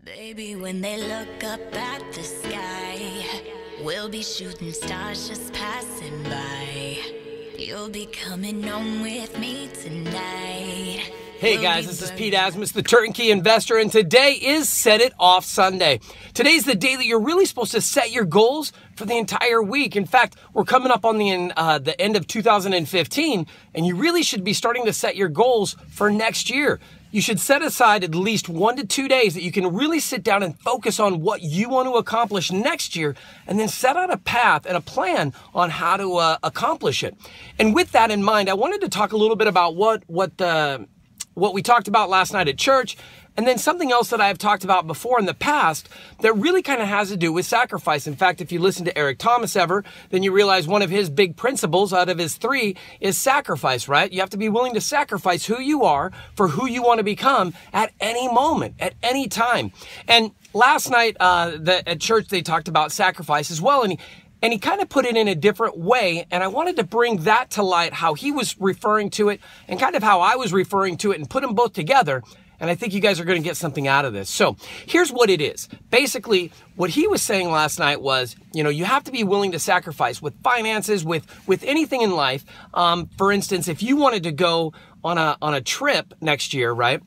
Baby, when they look up at the sky, we'll be shooting stars just passing by. You'll be coming home with me tonight. Hey guys, this is Pete Asmus, the Turnkey Investor, and today is Set It Off Sunday. Today's the day that you're really supposed to set your goals for the entire week. In fact, we're coming up on the end of 2015, and you really should be starting to set your goals for next year. You should set aside at least 1 to 2 days that you can really sit down and focus on what you want to accomplish next year, and then set out a path and a plan on how to accomplish it. And with that in mind, I wanted to talk a little bit about what we talked about last night at church, and then something else that I've talked about before in the past that really kind of has to do with sacrifice. In fact, if you listen to Eric Thomas ever, then you realize one of his big principles out of his 3 is sacrifice, right? You have to be willing to sacrifice who you are for who you want to become at any moment, at any time. And last night at church, they talked about sacrifice as well, and he kind of put it in a different way, and I wanted to bring that to light, how he was referring to it and kind of how I was referring to it, and put them both together, and I think you guys are going to get something out of this. So here's what it is. Basically, what he was saying last night was, you have to be willing to sacrifice with finances, with anything in life. For instance, if you wanted to go on a trip next year, right,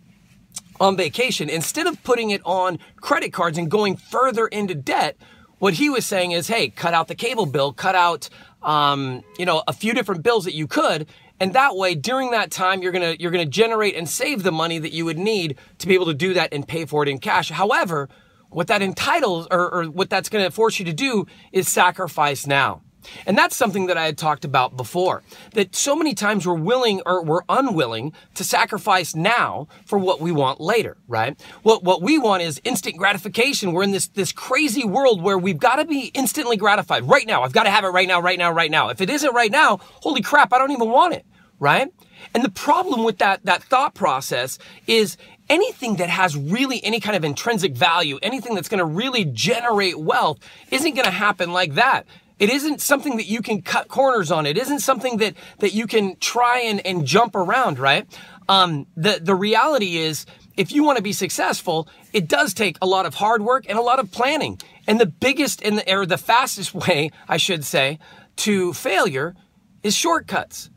on vacation, instead of putting it on credit cards and going further into debt, what he was saying is, hey, cut out the cable bill, cut out, a few different bills that you could. And that way, during that time, you're gonna generate and save the money that you would need to be able to do that and pay for it in cash. However, what that entitles, or what that's gonna force you to do, is sacrifice now. And that's something that I had talked about before, that so many times we're willing or we're unwilling to sacrifice now for what we want later, right? What we want is instant gratification. We're in this crazy world where we've got to be instantly gratified right now. I've got to have it right now, right now, right now. If it isn't right now, holy crap, I don't even want it, right? And the problem with that thought process is anything that has really any kind of intrinsic value, anything that's going to really generate wealth, isn't going to happen like that. It isn't something that you can cut corners on. It isn't something that you can try and jump around, right? The reality is, if you want to be successful, it does take a lot of hard work and a lot of planning. And the biggest or the fastest way, I should say, to failure is shortcuts.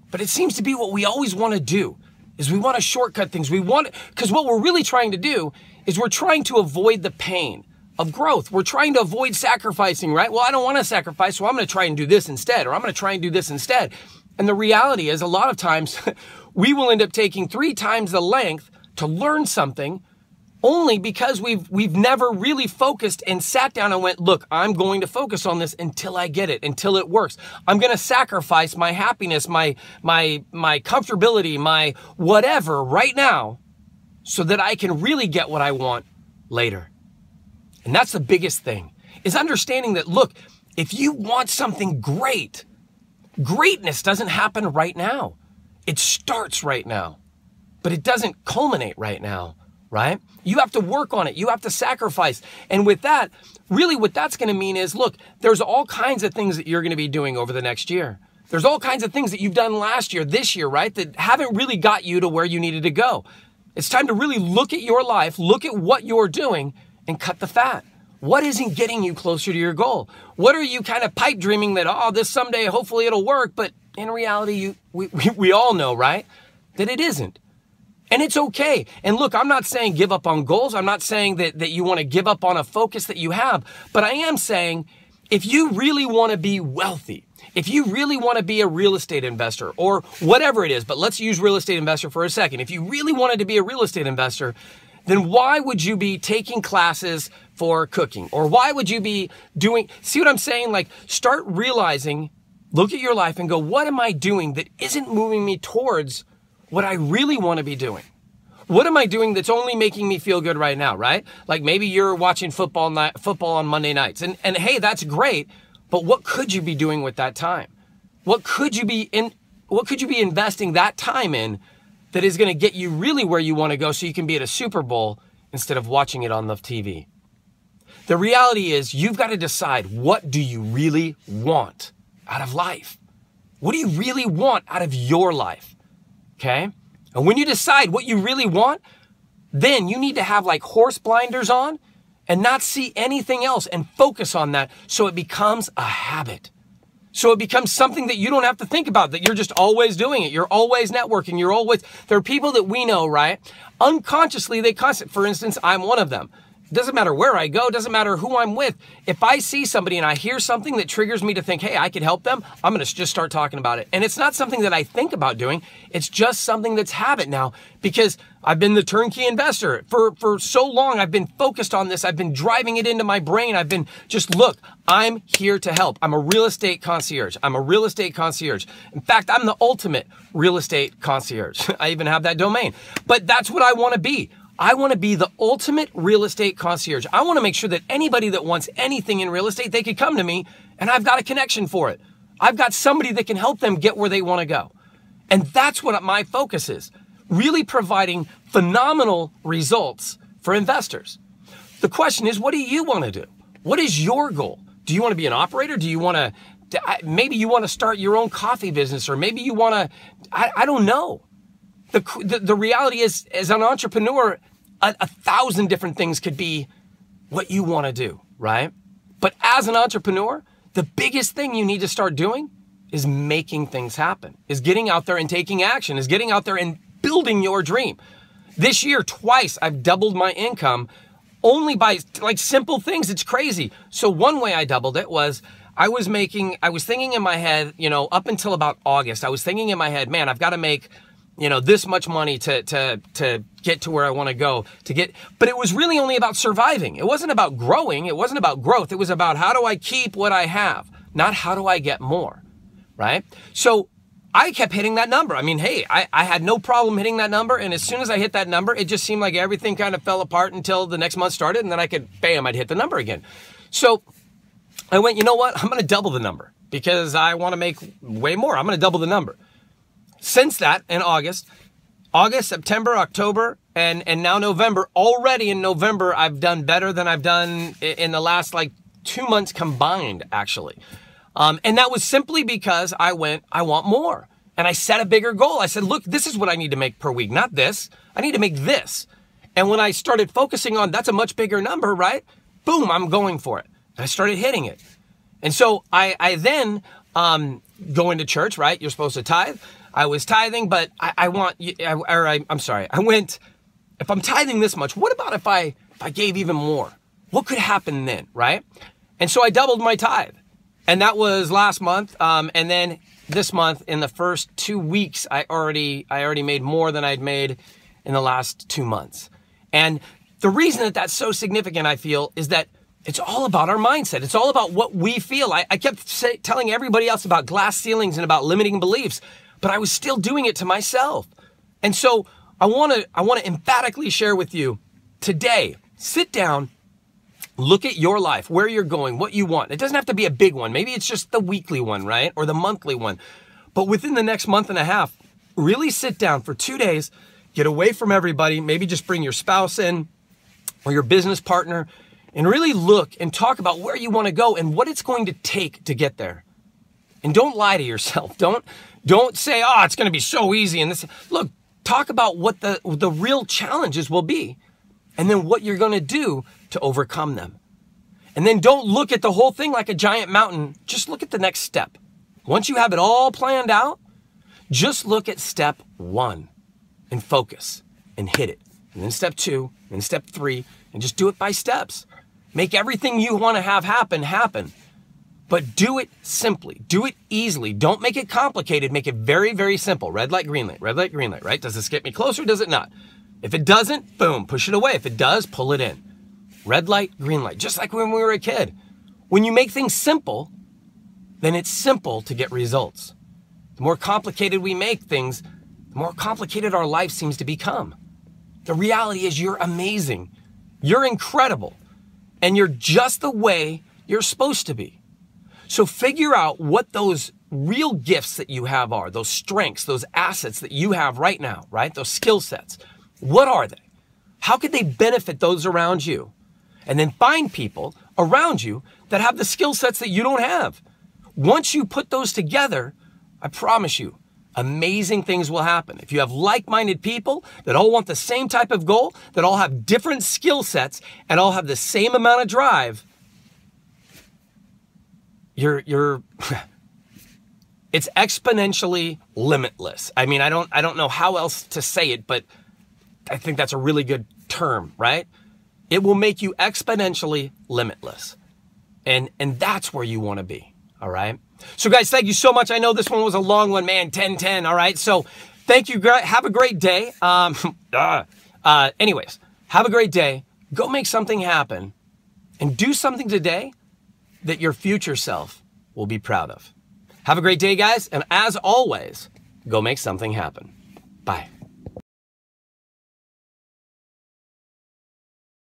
But it seems to be what we always want to do, is we want to shortcut things. Because what we're really trying to do is we're trying to avoid the pain of growth. We're trying to avoid sacrificing, right? Well, I don't want to sacrifice, so I'm going to try and do this instead, or I'm going to try and do this instead. And the reality is, a lot of times we will end up taking 3 times the length to learn something, only because we've never really focused and sat down and went, look, I'm going to focus on this until I get it, until it works. I'm going to sacrifice my happiness, my comfortability, my whatever right now, so that I can really get what I want later. And that's the biggest thing, is understanding that, look, if you want something great, greatness doesn't happen right now. It starts right now, but it doesn't culminate right now, right? You have to work on it. You have to sacrifice. And with that, really what that's going to mean is, look, there's all kinds of things that you're going to be doing over the next year. There's all kinds of things that you've done last year, this year, right, that haven't really got you to where you needed to go. It's time to really look at your life, look at what you're doing, and cut the fat. What isn't getting you closer to your goal? What are you kind of pipe dreaming that, this someday, hopefully it'll work, but in reality, we all know, right, that it isn't. And it's okay. And look, I'm not saying give up on goals. I'm not saying that you want to give up on a focus that you have, but I am saying, if you really want to be wealthy, if you really want to be a real estate investor or whatever it is, but let's use real estate investor for a second. If you really wanted to be a real estate investor, then why would you be taking classes for cooking? Or why would you be see what I'm saying? Like, start realizing, look at your life and go, what am I doing that isn't moving me towards what I really want to be doing? What am I doing that's only making me feel good right now, right? Like, maybe you're watching football on Monday nights, and hey, that's great, but what could you be doing with that time? What could you be investing that time in that is going to get you really where you want to go, so you can be at a Super Bowl instead of watching it on the TV? The reality is, you've got to decide, what do you really want out of life? What do you really want out of your life? Okay? And when you decide what you really want, then you need to have like horse blinders on and not see anything else and focus on that so it becomes a habit. So it becomes something that you don't have to think about, that you're just always doing it. You're always networking. There are people that we know, right? Unconsciously, for instance, I'm one of them. It doesn't matter where I go, doesn't matter who I'm with. If I see somebody and I hear something that triggers me to think, hey, I could help them, I'm going to just start talking about it. And it's not something that I think about doing. It's just something that's habit now, because I've been the turnkey investor for so long. I've been focused on this. I've been driving it into my brain. I've been look, I'm here to help. I'm a real estate concierge. In fact, I'm the ultimate real estate concierge. I even have that domain. But that's what I want to be. I want to be the ultimate real estate concierge. I want to make sure that anybody that wants anything in real estate, they could come to me and I've got a connection for it. I've got somebody that can help them get where they want to go. And that's what my focus is, really providing phenomenal results for investors. The question is, what do you want to do? What is your goal? Do you want to be an operator? Do you want to, maybe you want to start your own coffee business, or maybe you want to, I don't know. The reality is, as an entrepreneur, a 1,000 different things could be what you want to do, right? But as an entrepreneur, the biggest thing you need to start doing is making things happen, is getting out there and taking action, is getting out there and building your dream. This year, twice, I've doubled my income only by like simple things. It's crazy. So one way I doubled it was I was thinking in my head, up until about August, I was thinking in my head, man, I've got to make this much money to get to where I want to go but it was really only about surviving. It wasn't about growing. It wasn't about growth. It was about, how do I keep what I have? Not how do I get more, right? So I kept hitting that number. I mean, hey, I had no problem hitting that number. And as soon as I hit that number, it just seemed like everything kind of fell apart until the next month started. And then I'd hit the number again. So I went, you know what? I'm going to double the number because I want to make way more. I'm going to double the number. Since that, in August, September, October, and now November, already in November, I've done better than I've done in the last 2 months combined, actually. And that was simply because I want more. And I set a bigger goal. I said, look, this is what I need to make per week, not this. I need to make this. And when I started focusing on, that's a much bigger number, right? Boom, I'm going for it. And I started hitting it. And so I then, going to church, right? You're supposed to tithe. I was tithing, but I went, if I'm tithing this much, what about if I gave even more? What could happen then, right? And so I doubled my tithe. And that was last month. And then this month, in the first 2 weeks, I already made more than I'd made in the last 2 months. And the reason that that's so significant, I feel, is that it's all about our mindset. It's all about what we feel. I kept telling everybody else about glass ceilings and about limiting beliefs, but I was still doing it to myself. And so I want to emphatically share with you today, sit down, look at your life, where you're going, what you want. It doesn't have to be a big one. Maybe it's just the weekly one, right? Or the monthly one. But within the next month and a half, really sit down for 2 days, get away from everybody, maybe just bring your spouse in or your business partner, and really look and talk about where you want to go and what it's going to take to get there. And don't lie to yourself. Don't say, oh, it's going to be so easy. And this, look, talk about what the real challenges will be, and then what you're going to do to overcome them. And then don't look at the whole thing like a giant mountain. Just look at the next step. Once you have it all planned out, just look at step 1 and focus and hit it. And then step 2, and step 3, and just do it by steps. Make everything you want to have happen. But do it simply. Do it easily. Don't make it complicated. Make it very, very simple. Red light, green light, right? Does this get me closer? Does it not? If it doesn't, boom, push it away. If it does, pull it in. Red light, green light, just like when we were a kid. When you make things simple, then it's simple to get results. The more complicated we make things, the more complicated our life seems to become. The reality is you're amazing. You're incredible. And you're just the way you're supposed to be. So figure out what those real gifts that you have are, those strengths, those assets that you have right now, right? Those skill sets. What are they? How could they benefit those around you? And then find people around you that have the skill sets that you don't have. Once you put those together, I promise you, amazing things will happen. If you have like-minded people that all want the same type of goal, that all have different skill sets, and all have the same amount of drive, it's exponentially limitless. I mean, I don't know how else to say it, but I think that's a really good term, right? It will make you exponentially limitless. And that's where you want to be, all right? So guys, thank you so much. I know this one was a long one, man, 10-10, all right? So thank you. Have a great day. Anyways, have a great day. Go make something happen and do something today that your future self will be proud of. Have a great day, guys. And as always, go make something happen. Bye.